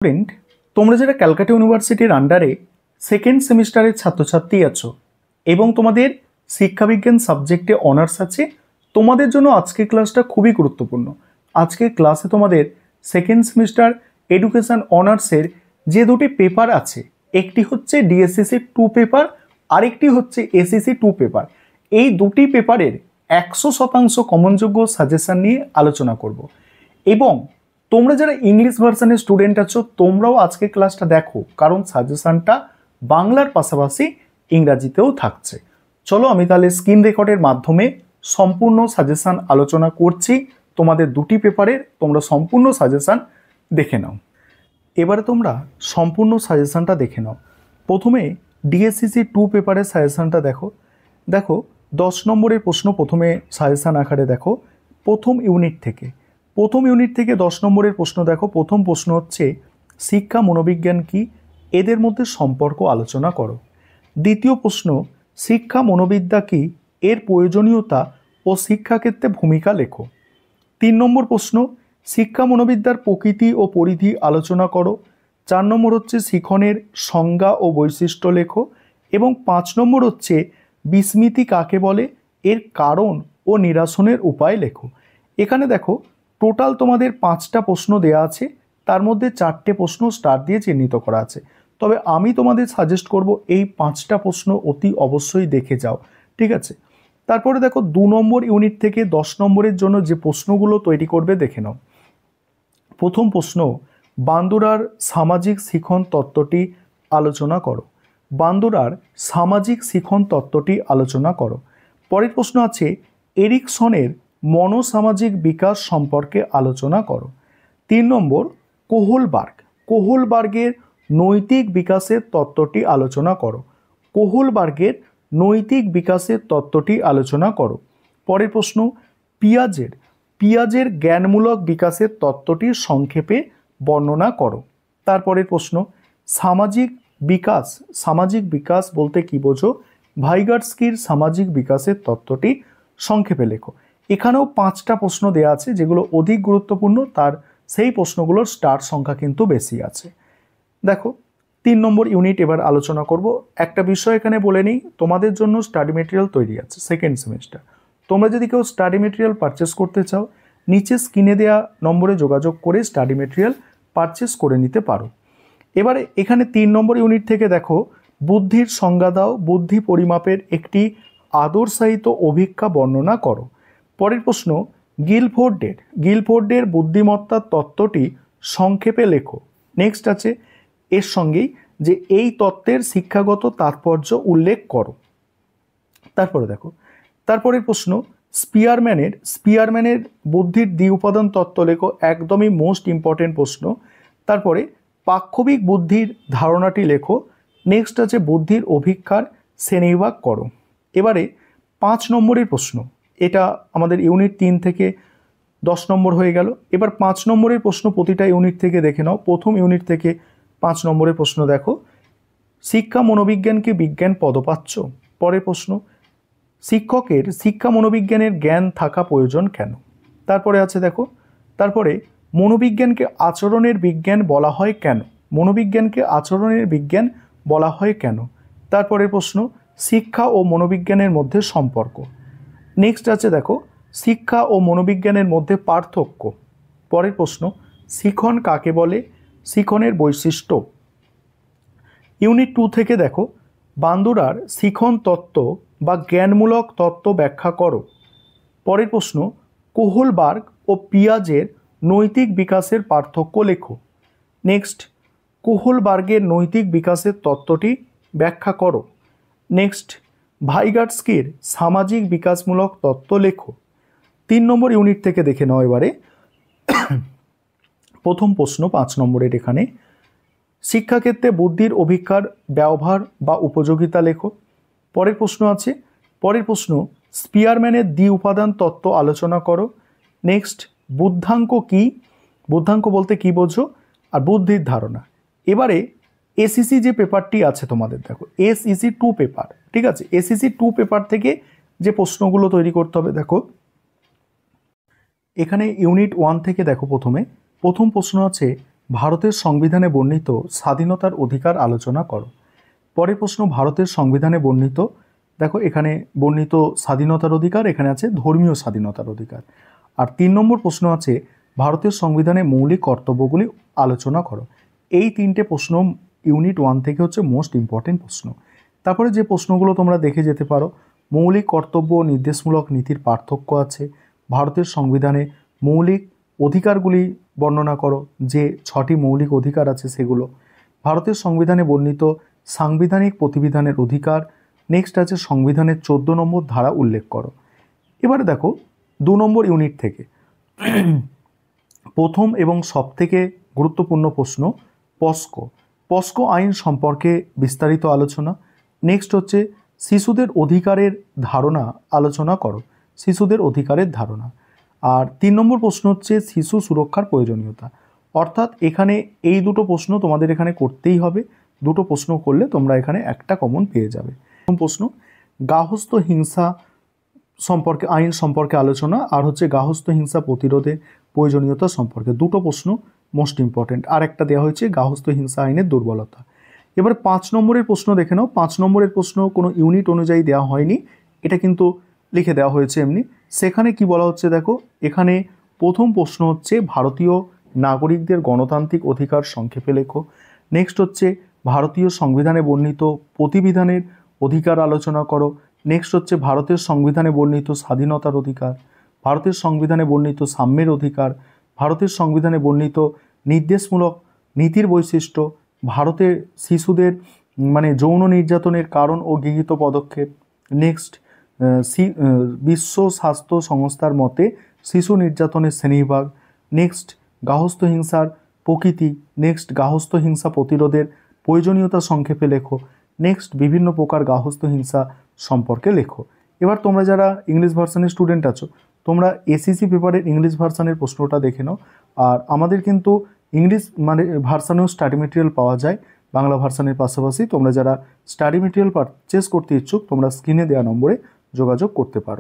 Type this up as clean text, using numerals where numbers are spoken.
Student, তোমরা যারা ক্যালকাটা ইউনিভার্সিটির আন্ডারে সেকেন্ড সেমিস্টারের ছাত্রছাত্রী আছো এবং তোমাদের শিক্ষাবিজ্ঞান সাবজেক্টে অনার্স আছে, তোমাদের জন্য আজকের ক্লাসটা খুবই গুরুত্বপূর্ণ। আজকের ক্লাসে তোমাদের সেকেন্ড সেমিস্টার এডুকেশন অনার্সের যে দুটি পেপার আছে, একটি হচ্ছে ডিএসসিসি 2 পেপার, আরেকটি হচ্ছে এসএসসি 2 পেপার। এই দুটি পেপারের 100% কমনযোগ্য সাজেশন নিয়ে আলোচনা করব। এবং তোমরা যারা ইংলিশ ভার্সনের স্টুডেন্ট আছো, তোমরাও আজকে ক্লাসটা দেখো, কারণ সাজেশনটা বাংলার পাশাপাশি ইংরাজিতেও থাকছে। চলো আমি তাহলে স্ক্রিন রেকর্ডের মাধ্যমে সম্পূর্ণ সাজেশন আলোচনা করছি। তোমাদের দুটি পেপারের তোমরা সম্পূর্ণ সাজেশন দেখে নাও। এবারে তোমরা সম্পূর্ণ সাজেশনটা দেখে নাও। প্রথমে ডিএসসিসি 2 পেপারের সাজেশনটা দেখো। 10 নম্বরের প্রশ্ন প্রথমে সাজেশন আকারে দেখো। প্রথম ইউনিট থেকে 10 নম্বরের প্রশ্ন দেখো। প্রথম প্রশ্ন হচ্ছে শিক্ষা মনোবিজ্ঞান কি, এদের মধ্যে সম্পর্ক আলোচনা করো। দ্বিতীয় প্রশ্ন শিক্ষা মনোবিদ্যা কি, এর প্রয়োজনীয়তা ও শিক্ষাক্ষেত্রে ভূমিকা লেখো। 3 নম্বর প্রশ্ন শিক্ষা মনোবিদ্যার প্রকৃতি ও পরিধি আলোচনা করো। 4 নম্বর হচ্ছে শিখনের সংজ্ঞা ও বৈশিষ্ট্য লেখো। এবং 5 নম্বর হচ্ছে বিস্মৃতি কাকে বলে, এর কারণ ও নিরসনের উপায় লেখো। এখানে দেখো টোটাল তোমাদের 5টা প্রশ্ন দেওয়া আছে, তার মধ্যে 4টে প্রশ্ন স্টার দিয়ে চিহ্নিত করা আছে। তবে আমি তোমাদের সাজেস্ট করব এই 5টা প্রশ্ন অতি অবশ্যই দেখে যাও, ঠিক আছে। তারপরে দেখো 2 নম্বর ইউনিট থেকে 10 নম্বরের জন্য যে প্রশ্নগুলো তৈরি করবে দেখে নাও। প্রথম প্রশ্ন বান্দুরার সামাজিক শিখন তত্ত্বটি আলোচনা করো। বান্দুরার সামাজিক শিখন তত্ত্বটি আলোচনা করো। পরের প্রশ্ন আছে এরিকসনের মনোসামাজিক বিকাশ সম্পর্কে আলোচনা করো। 3 নম্বর কোহলবার্গের নৈতিক বিকাশের তত্ত্বটি আলোচনা করো। কোহলবার্গের নৈতিক বিকাশের তত্ত্বটি আলোচনা করো। পরের প্রশ্ন পিয়াজের জ্ঞানমূলক বিকাশের তত্ত্বটি সংক্ষেপে বর্ণনা করো। তারপরের প্রশ্ন সামাজিক বিকাশ বলতে কি বোঝো, ভাইগাটস্কির সামাজিক বিকাশের তত্ত্বটি সংক্ষেপে লেখো। এখানেও 5টা প্রশ্ন দেওয়া আছে, যেগুলো অধিক গুরুত্বপূর্ণ, তার সেই প্রশ্নগুলোর স্টার সংখ্যা কিন্তু বেশি আছে। দেখো 3 নম্বর ইউনিট এবার আলোচনা করব। একটা বিষয় এখানে বলে নিই, তোমাদের জন্য স্টাডি মেটেরিয়াল তৈরি আছে সেকেন্ড সেমিস্টার। তোমরা যদি কেউ স্টাডি মেটেরিয়াল পারচেস করতে চাও, নিচে স্ক্রিনে দেওয়া নম্বরে যোগাযোগ করে স্টাডি মেটেরিয়াল পারচেস করে নিতে পারো। এবারে এখানে 3 নম্বর ইউনিট থেকে দেখো বুদ্ধির সংজ্ঞা দাও, বুদ্ধি পরিমাপের একটি আদর্শায়িত অভিক্ষা বর্ণনা করো। পরের প্রশ্ন গিলফোর্ডের বুদ্ধিমত্তার তত্ত্বটি সংক্ষেপে লেখো। নেক্সট আছে এর সঙ্গেই যে এই তত্ত্বের শিক্ষাগত তাৎপর্য উল্লেখ করো। তারপরের প্রশ্ন স্পিয়ারম্যানের বুদ্ধির দ্বি উপাদান তত্ত্ব লেখো, একদমই মোস্ট ইম্পর্টেন্ট প্রশ্ন। তারপরে পাক্ষবিক বুদ্ধির ধারণাটি লেখো। নেক্সট আছে বুদ্ধির অভিক্ষার শ্রেণীবিভাগ করো। এবারে 5 নম্বরের প্রশ্ন, এটা আমাদের ইউনিট 3 থেকে 10 নম্বর হয়ে গেল। এবার 5 নম্বরের প্রশ্ন প্রতিটা ইউনিট থেকে দেখে নাও। প্রথম ইউনিট থেকে 5 নম্বরের প্রশ্ন দেখো শিক্ষা মনোবিজ্ঞানকে বিজ্ঞান পদবাচ্য। পরের প্রশ্ন শিক্ষকের শিক্ষা মনোবিজ্ঞানের জ্ঞান থাকা প্রয়োজন কেন। তারপরে আছে দেখো মনোবিজ্ঞানকে আচরণের বিজ্ঞান বলা হয় কেন, তারপরের প্রশ্ন শিক্ষা ও মনোবিজ্ঞানের মধ্যে সম্পর্ক। নেক্সট আছে দেখো শিক্ষা ও মনোবিজ্ঞানের মধ্যে পার্থক্য। পরের প্রশ্ন শিখন কাকে বলে, শিখনের বৈশিষ্ট্য। ইউনিট 2 থেকে দেখো বান্দুরার শিখন তত্ত্ব বা জ্ঞানমূলক তত্ত্ব ব্যাখ্যা করো। পরের প্রশ্ন কোহলবার্গ ও পিয়াজের নৈতিক বিকাশের পার্থক্য লেখো। নেক্সট কোহলবার্গের নৈতিক বিকাশের তত্ত্বটি ব্যাখ্যা করো। নেক্সট ভাইগাটস্কির সামাজিক বিকাশমূলক তত্ত্ব লেখো। 3 নম্বর ইউনিট থেকে দেখে নাও এবারে প্রথম প্রশ্ন 5 নম্বরের, এখানে শিক্ষাক্ষেত্রে বুদ্ধির অভিক্ষার ব্যবহার বা উপযোগিতা লেখো। পরের প্রশ্ন স্পিয়ারম্যানের দ্বি উপাদান তত্ত্ব আলোচনা করো। নেক্সট বুদ্ধাঙ্ক বলতে কি বোঝো, আর বুদ্ধির ধারণা। এবারে এসইসি যে পেপারটি আছে তোমাদের, দেখো এসইসি 2 পেপার, ঠিক আছে। এসইসি 2 পেপার থেকে যে প্রশ্নগুলো তৈরি করতে হবে, দেখো এখানে ইউনিট 1 থেকে দেখো প্রথম প্রশ্ন আছে ভারতের সংবিধানে বর্ণিত স্বাধীনতার অধিকার আলোচনা করো। পরের প্রশ্ন, ভারতের সংবিধানে বর্ণিত, দেখো এখানে বর্ণিত স্বাধীনতার অধিকার, এখানে আছে ধর্মীয় স্বাধীনতার অধিকার। আর 3 নম্বর প্রশ্ন আছে ভারতের সংবিধানে মৌলিক কর্তব্যগুলি আলোচনা করো। এই 3টে প্রশ্ন ইউনিট 1 থেকে হচ্ছে মোস্ট ইম্পর্টেন্ট প্রশ্ন। তারপরে যে প্রশ্নগুলো তোমরা দেখে যেতে পারো, মৌলিক কর্তব্য ও নির্দেশমূলক নীতির পার্থক্য আছে, ভারতের সংবিধানে মৌলিক অধিকারগুলি বর্ণনা করো, যে 6টি মৌলিক অধিকার আছে সেগুলো, ভারতের সংবিধানে বর্ণিত সাংবিধানিক প্রতিবিধানের অধিকার, নেক্সট আছে সংবিধানের 14 নম্বর ধারা উল্লেখ করো। এবারে দেখো 2 নম্বর ইউনিট থেকে প্রথম এবং সবথেকে গুরুত্বপূর্ণ প্রশ্ন পস্কো। পস্কো আইন সম্পর্কে বিস্তারিত আলোচনা। নেক্সট হচ্ছে শিশুদের অধিকারের ধারণা আলোচনা করো, শিশুদের অধিকারের ধারণা। আর 3 নম্বর প্রশ্ন হচ্ছে শিশু সুরক্ষার প্রয়োজনীয়তা। অর্থাৎ এখানে এই দুটো প্রশ্ন তোমাদের এখানে করতেই হবে, দুটো প্রশ্ন করলে তোমরা এখানে একটা কমন পেয়ে যাবে। প্রথম প্রশ্ন গার্হস্থ্য হিংসা সম্পর্কে আইন সম্পর্কে আলোচনা, আর হচ্ছে গার্হস্থ্য হিংসা প্রতিরোধে প্রয়োজনীয়তা সম্পর্কে, দুটো প্রশ্ন মোস্ট ইম্পর্টেন্ট। আর একটা দেওয়া হয়েছে গার্হস্থ্য হিংসা আইনের দুর্বলতা। এবার 5 নম্বরের প্রশ্ন দেখে নাও। 5 নম্বরের প্রশ্ন কোনো ইউনিট অনুযায়ী দেওয়া হয়নি, এটা কিন্তু লিখে দেওয়া হয়েছে এমনি। সেখানে কি বলা হচ্ছে দেখো, এখানে প্রথম প্রশ্ন হচ্ছে ভারতীয় নাগরিকদের গণতান্ত্রিক অধিকার সংক্ষেপে লেখো। নেক্সট হচ্ছে ভারতীয় সংবিধানে বর্ণিত প্রতিবিধানের অধিকার আলোচনা করো। নেক্সট হচ্ছে ভারতের সংবিধানে বর্ণিত স্বাধীনতার অধিকার, ভারতের সংবিধানে বর্ণিত সাম্যের অধিকার, ভারতের সংবিধানে বর্ণিত নির্দেশমূলক নীতির বৈশিষ্ট্য, ভারতের শিশুদের যৌন নির্যাতনের কারণ ও গৃহীত পদক্ষেপ। নেক্সট বিশ্ব স্বাস্থ্য সংস্থার মতে শিশু নির্যাতনের শ্রেণীবিভাগ। নেক্সট গার্হস্থ্য হিংসার প্রকৃতি। নেক্সট গার্হস্থ্য হিংসা প্রতিরোধের প্রয়োজনীয়তা সংক্ষেপে লেখো। নেক্সট বিভিন্ন প্রকার গার্হস্থ্য হিংসা সম্পর্কে লেখো। এবার তোমরা যারা ইংলিশ ভার্সানের স্টুডেন্ট আছো, তোমরা এসিসি পেপারের ইংলিশ ভার্সানের প্রশ্নটা দেখে নাও। আর আমাদের কিন্তু ইংলিশ ভার্সানেও স্টাডি মেটেরিয়াল পাওয়া যায় বাংলা ভার্সানের পাশাপাশি। তোমরা যারা স্টাডি মেটেরিয়াল পারচেস করতে ইচ্ছুক, তোমরা স্ক্রিনে দেওয়া নম্বরে যোগাযোগ করতে পারো।